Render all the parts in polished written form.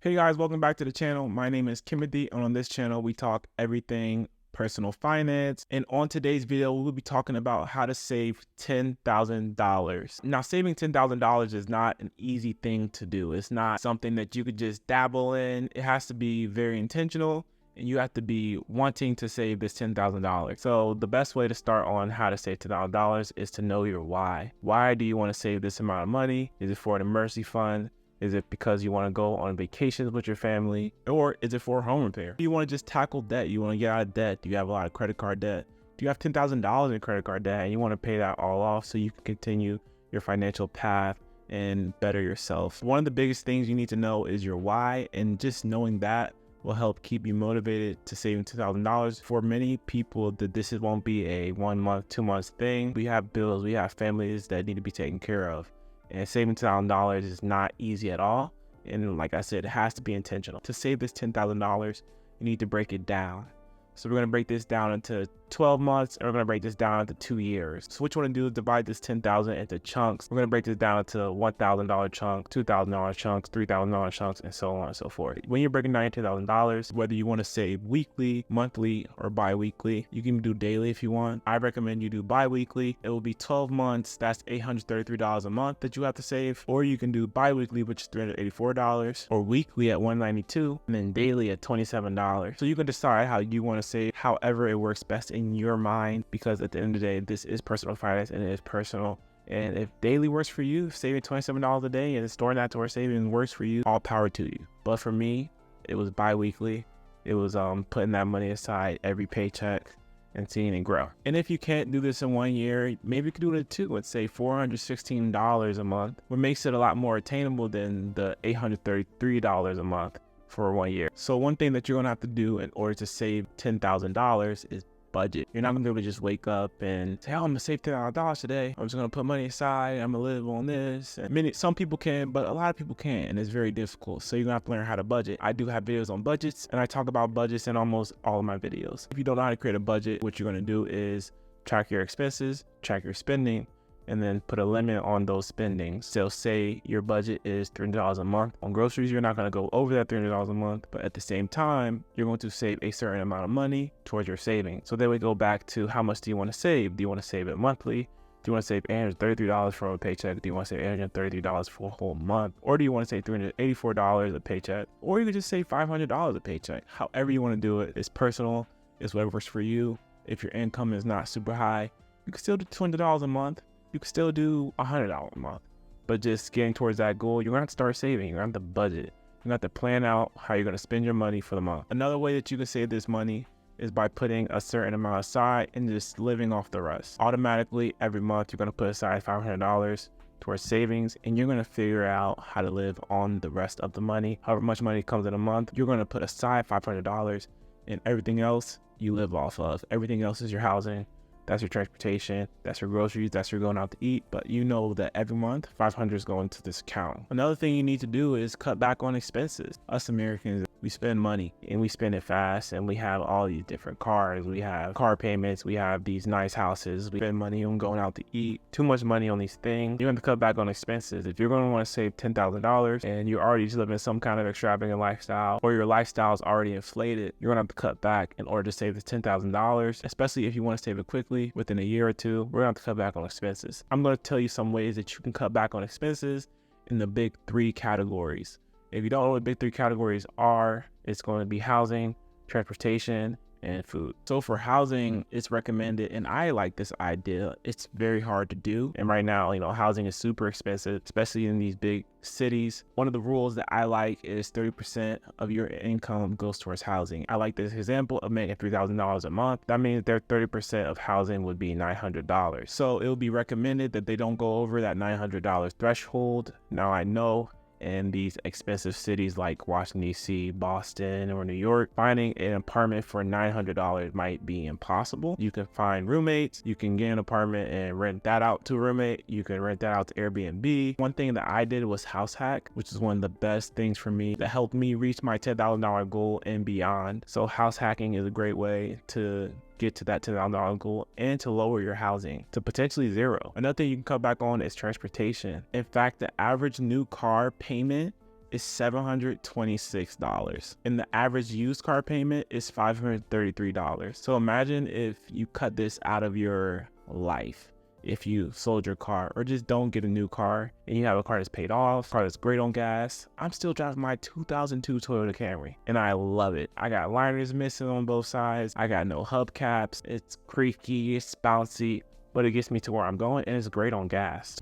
Hey guys, welcome back to the channel. My name is Kimothy, and on this channel we talk everything personal finance. And on today's video, we'll be talking about how to save $10,000. Now, saving $10,000 is not an easy thing to do. It's not something that you could just dabble in. It has to be very intentional, and you have to be wanting to save this $10,000. So the best way to start on how to save $10,000 is to know your why. Why do you want to save this amount of money? Is it for an emergency fund? Is it because you want to go on vacations with your family? Or is it for home repair? Do you want to just tackle debt? You want to get out of debt? Do you have a lot of credit card debt? Do you have $10,000 in credit card debt and you want to pay that all off so you can continue your financial path and better yourself? One of the biggest things you need to know is your why, and just knowing that will help keep you motivated to saving $2,000. For many people, this won't be a 1 month, 2 months thing. We have bills, we have families that need to be taken care of. And saving $10,000 is not easy at all. And like I said, it has to be intentional. To save this $10,000, you need to break it down. So we're going to break this down into 12 months, and we're going to break this down into 2 years. So what you want to do is divide this $10,000 into chunks. We're going to break this down into $1,000 chunks, $2,000 chunks, $3,000 chunks, and so on and so forth. When you're breaking down your $10,000, whether you want to save weekly, monthly, or bi-weekly, you can do daily if you want. I recommend you do bi-weekly. It will be 12 months. That's $833 a month that you have to save. Or you can do bi-weekly, which is $384, or weekly at $192, and then daily at $27. So you can decide how you want to save, however it works best in your mind, because at the end of the day, this is personal finance and it is personal. And if daily works for you, saving $27 a day and storing that to our savings works for you, all power to you. But for me, it was bi-weekly. It was putting that money aside every paycheck and seeing it grow. And if you can't do this in 1 year, maybe you could do it in 2 and save $416 a month, which makes it a lot more attainable than the $833 a month for 1 year. So one thing that you're gonna have to do in order to save $10,000 is budget. You're not gonna be able to just wake up and say, oh, I'm gonna save $10,000 today. I'm just gonna put money aside. I'm gonna live on this. And some people can, but a lot of people can't, and it's very difficult. So you're gonna have to learn how to budget. I do have videos on budgets, and I talk about budgets in almost all of my videos. If you don't know how to create a budget, what you're gonna do is track your expenses, track your spending, and then put a limit on those spendings. So say your budget is $300 a month. On groceries, you're not gonna go over that $300 a month, but at the same time, you're going to save a certain amount of money towards your savings. So then we go back to, how much do you wanna save? Do you wanna save it monthly? Do you want to save $833 from a paycheck? Do you want to save $833 for a whole month? Or do you want to save $384 a paycheck? Or you could just save $500 a paycheck. However you want to do it, it's personal. It's whatever works for you. If your income is not super high, you can still do $200 a month. You can still do $100 a month. But just getting towards that goal, you're going to have to start saving. You're going to have to budget. You're going to have to plan out how you're going to spend your money for the month. Another way that you can save this money is by putting a certain amount aside and just living off the rest. Automatically, every month, you're going to put aside $500 towards savings, and you're going to figure out how to live on the rest of the money. However much money comes in a month, you're going to put aside $500, and everything else you live off of. Everything else is your housing. That's your transportation, that's your groceries, that's your going out to eat. But you know that every month, $500 is going to this account. Another thing you need to do is cut back on expenses. Us Americans, we spend money and we spend it fast, and we have all these different cars. We have car payments, we have these nice houses. We spend money on going out to eat. Too much money on these things. You're going to cut back on expenses. If you're going to want to save $10,000 and you're already just living some kind of extravagant lifestyle, or your lifestyle is already inflated, you're going to have to cut back in order to save the $10,000, especially if you want to save it quickly. Within a year or two, we're going to have to cut back on expenses. I'm going to tell you some ways that you can cut back on expenses in the big 3 categories. If you don't know what the big 3 categories are, it's going to be housing, transportation, and food. So for housing, it's recommended, and I like this idea. It's very hard to do, and right now, housing is super expensive, especially in these big cities. One of the rules that I like is 30% of your income goes towards housing. I like this example of making $3,000 a month. That means their 30% of housing would be $900. So it will be recommended that they don't go over that $900 threshold. Now I know in these expensive cities like Washington, D.C., Boston, or New York, finding an apartment for $900 might be impossible. You can find roommates. You can get an apartment and rent that out to a roommate. You can rent that out to Airbnb. One thing that I did was House Hack, which is one of the best things for me that helped me reach my $10,000 goal and beyond. So house hacking is a great way to get to that $10,000 goal and to lower your housing to potentially zero. Another thing you can cut back on is transportation. In fact, the average new car payment is $726, and the average used car payment is $533. So imagine if you cut this out of your life. If you sold your car or just don't get a new car and you have a car that's paid off, car that's great on gas. I'm still driving my 2002 Toyota Camry and I love it. I got liners missing on both sides. I got no hubcaps. It's creaky, it's bouncy, but it gets me to where I'm going and it's great on gas.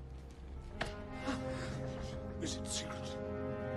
Is it secret?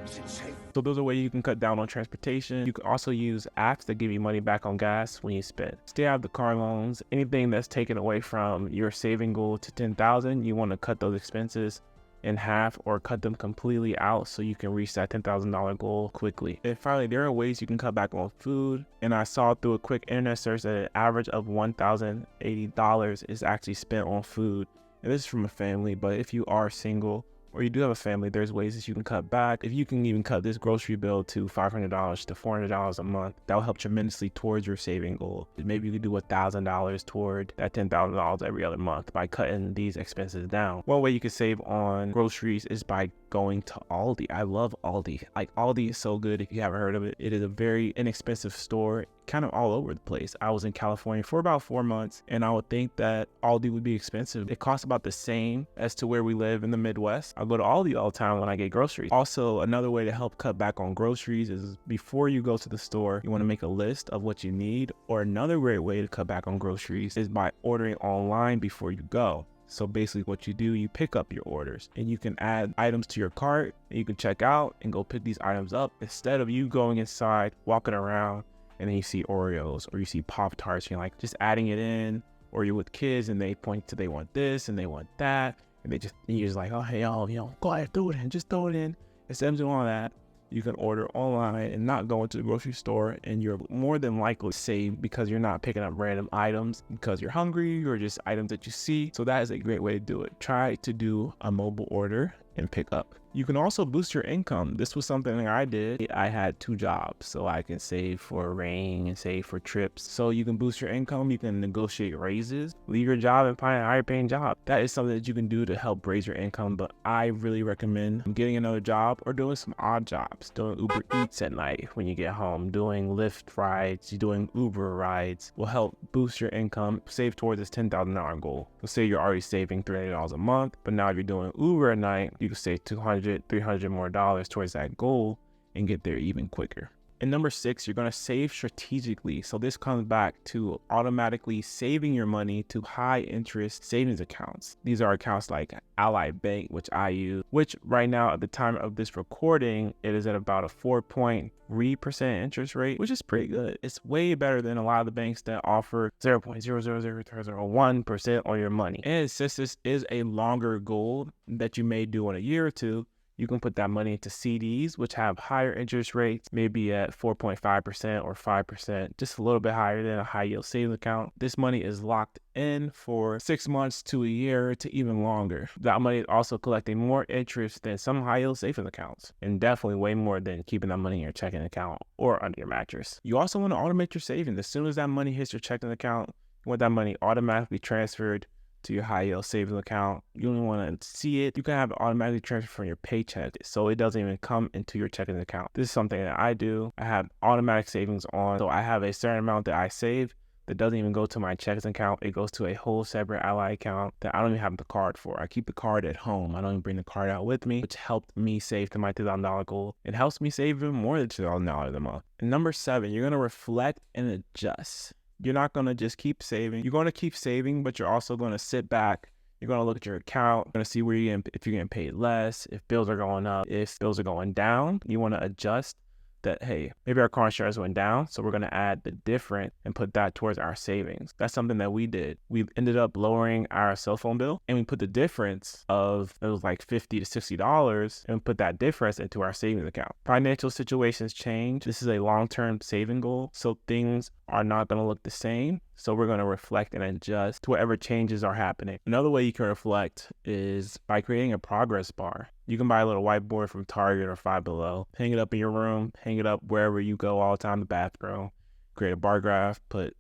Is it safe? So those are ways you can cut down on transportation. You can also use apps that give you money back on gas when you spend. Stay out of the car loans. Anything that's taken away from your saving goal to $10,000, you want to cut those expenses in half or cut them completely out so you can reach that $10,000 goal quickly. And finally, there are ways you can cut back on food. And I saw through a quick internet search that an average of $1,080 is actually spent on food. And this is from a family, but if you are single or you do have a family, there's ways that you can cut back. If you can even cut this grocery bill to $500 to $400 a month, that will help tremendously towards your saving goal. Maybe you could do $1,000 toward that $10,000 every other month by cutting these expenses down. One way you can save on groceries is by going to Aldi. I love Aldi. Like, Aldi is so good if you haven't heard of it. It is a very inexpensive store, kind of all over the place. I was in California for about 4 months and I would think that Aldi would be expensive. It costs about the same as to where we live in the Midwest. I go to Aldi all the time when I get groceries. Also, another way to help cut back on groceries is before you go to the store, you want to make a list of what you need. Or another great way to cut back on groceries is by ordering online before you go. So basically what you do, you pick up your orders and you can add items to your cart and you can check out and go pick these items up instead of you going inside, walking around, and then you see Oreos or you see Pop-Tarts, you're like just adding it in, or you're with kids and they point to they want this and they want that. And you're just like, oh, hey, go ahead, throw it in, just throw it in. Instead of doing all that, you can order online and not go into the grocery store, and you're more than likely to save because you're not picking up random items because you're hungry or just items that you see. So that is a great way to do it. Try to do a mobile order and pick up. You can also boost your income. This was something that I did. I had 2 jobs, so I can save for rain and save for trips. So you can boost your income. You can negotiate raises, leave your job and find a higher paying job. That is something that you can do to help raise your income, but I really recommend getting another job or doing some odd jobs, doing Uber Eats at night when you get home, doing Lyft rides, doing Uber rides will help boost your income, save towards this $10,000 goal. So say you're already saving $300 a month, but now if you're doing Uber at night, you can save $200, $300 more towards that goal and get there even quicker. And number 6, you're going to save strategically. So this comes back to automatically saving your money to high interest savings accounts. These are accounts like Ally Bank, which I use, which right now at the time of this recording, it is at about a 4.3% interest rate, which is pretty good. It's way better than a lot of the banks that offer 0.00001% on your money. And since this is a longer goal that you may do in a year or two, you can put that money into CDs, which have higher interest rates, maybe at 4.5% or 5%, just a little bit higher than a high yield savings account. This money is locked in for 6 months to a year to even longer. That money is also collecting more interest than some high yield savings accounts, and definitely way more than keeping that money in your checking account or under your mattress. You also want to automate your savings. As soon as that money hits your checking account, you want that money automatically transferred to your high yield savings account. You don't even want to see it. You can have it automatically transferred from your paycheck, so it doesn't even come into your checking account. This is something that I do. I have automatic savings on, so I have a certain amount that I save that doesn't even go to my checking account. It goes to a whole separate Ally account that I don't even have the card for. I keep the card at home. I don't even bring the card out with me, which helped me save to my $2,000 goal. It helps me save even more than $2,000 a month. And number 7, you're going to reflect and adjust. You're not going to just keep saving. You're going to keep saving, but you're also going to sit back. You're going to look at your account. You're going to see where if you're getting paid less, if bills are going up, if bills are going down. You want to adjust that, hey, maybe our car insurance went down, so we're going to add the difference and put that towards our savings. That's something that we did. We ended up lowering our cell phone bill, and we put the difference of, it was like $50 to $60, and we put that difference into our savings account. Financial situations change. This is a long-term saving goal, so things are not going to look the same. So we're going to reflect and adjust to whatever changes are happening. Another way you can reflect is by creating a progress bar. You can buy a little whiteboard from Target or Five Below, hang it up in your room, hang it up wherever you go all the time, the bathroom, create a bar graph, put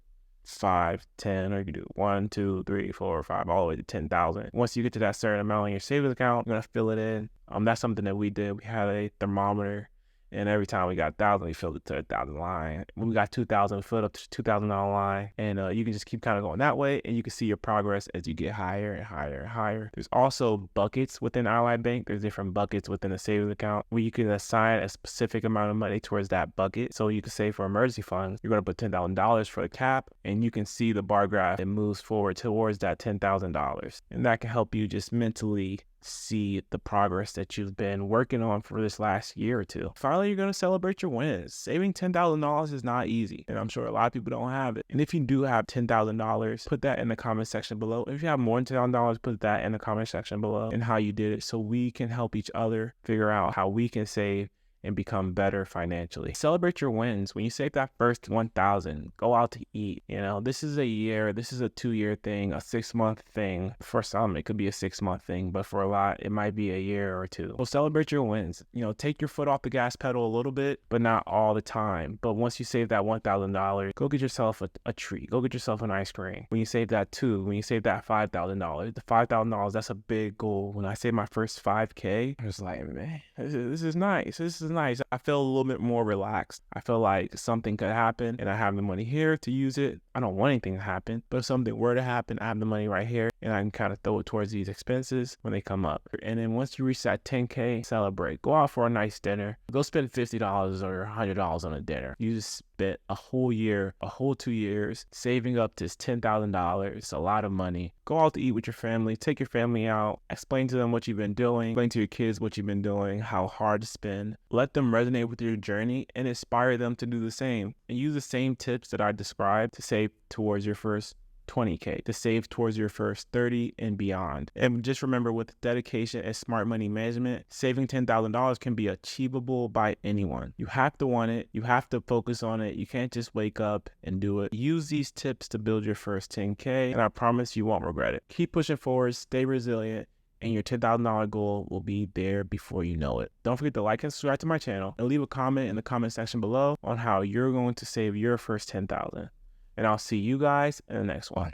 5, 10, or you can do 1, 2, 3, 4, 5, all the way to 10,000. Once you get to that certain amount in your savings account, you're gonna fill it in. That's something that we did. We had a thermometer, and every time we got 1,000, we filled it to 1,000 line. When we got 2,000, we filled up to $2,000 line, and you can just keep kind of going that way, and you can see your progress as you get higher and higher and higher. There's also buckets within Ally Bank. There's different buckets within a savings account where you can assign a specific amount of money towards that bucket. So you can say for emergency funds, you're going to put $10,000 for the cap, and you can see the bar graph. It moves forward towards that $10,000, and that can help you just mentally see the progress that you've been working on for this last year or two. Finally, you're going to celebrate your wins. Saving $10,000 is not easy, and I'm sure a lot of people don't have it. And if you do have $10,000, put that in the comment section below. If you have more than $10,000, put that in the comment section below and how you did it, so we can help each other figure out how we can save and become better financially. Celebrate your wins. When you save that first 1,000, go out to eat. This is a year, this is a 2-year thing, a 6-month thing. For some, it could be a 6-month thing, but for a lot, it might be a year or two. So celebrate your wins. Take your foot off the gas pedal a little bit, but not all the time. But once you save that $1,000, go get yourself a treat. Go get yourself an ice cream. When you save that when you save that $5,000, the $5,000, that's a big goal. When I saved my first 5K, I was like, man, this is nice. This is nice. I feel a little bit more relaxed. I feel like something could happen and I have the money here to use it. I don't want anything to happen, but if something were to happen, I have the money right here and I can kind of throw it towards these expenses when they come up. And then once you reach that 10K, celebrate. Go out for a nice dinner. Go spend $50 or $100 on a dinner. You just spent a whole year, a whole 2 years saving up to $10,000. It's a lot of money. Go out to eat with your family. Take your family out. Explain to them what you've been doing. Explain to your kids what you've been doing, how hard it's been. Let them resonate with your journey and inspire them to do the same. And use the same tips that I described to save towards your first 20K, to save towards your first 30 and beyond. And just remember, with dedication and smart money management, saving $10,000 can be achievable by anyone. You have to want it. You have to focus on it. You can't just wake up and do it. Use these tips to build your first 10K, and I promise you won't regret it. Keep pushing forward, stay resilient, and your $10,000 goal will be there before you know it. Don't forget to like and subscribe to my channel, and leave a comment in the comment section below on how you're going to save your first $10,000. And I'll see you guys in the next one.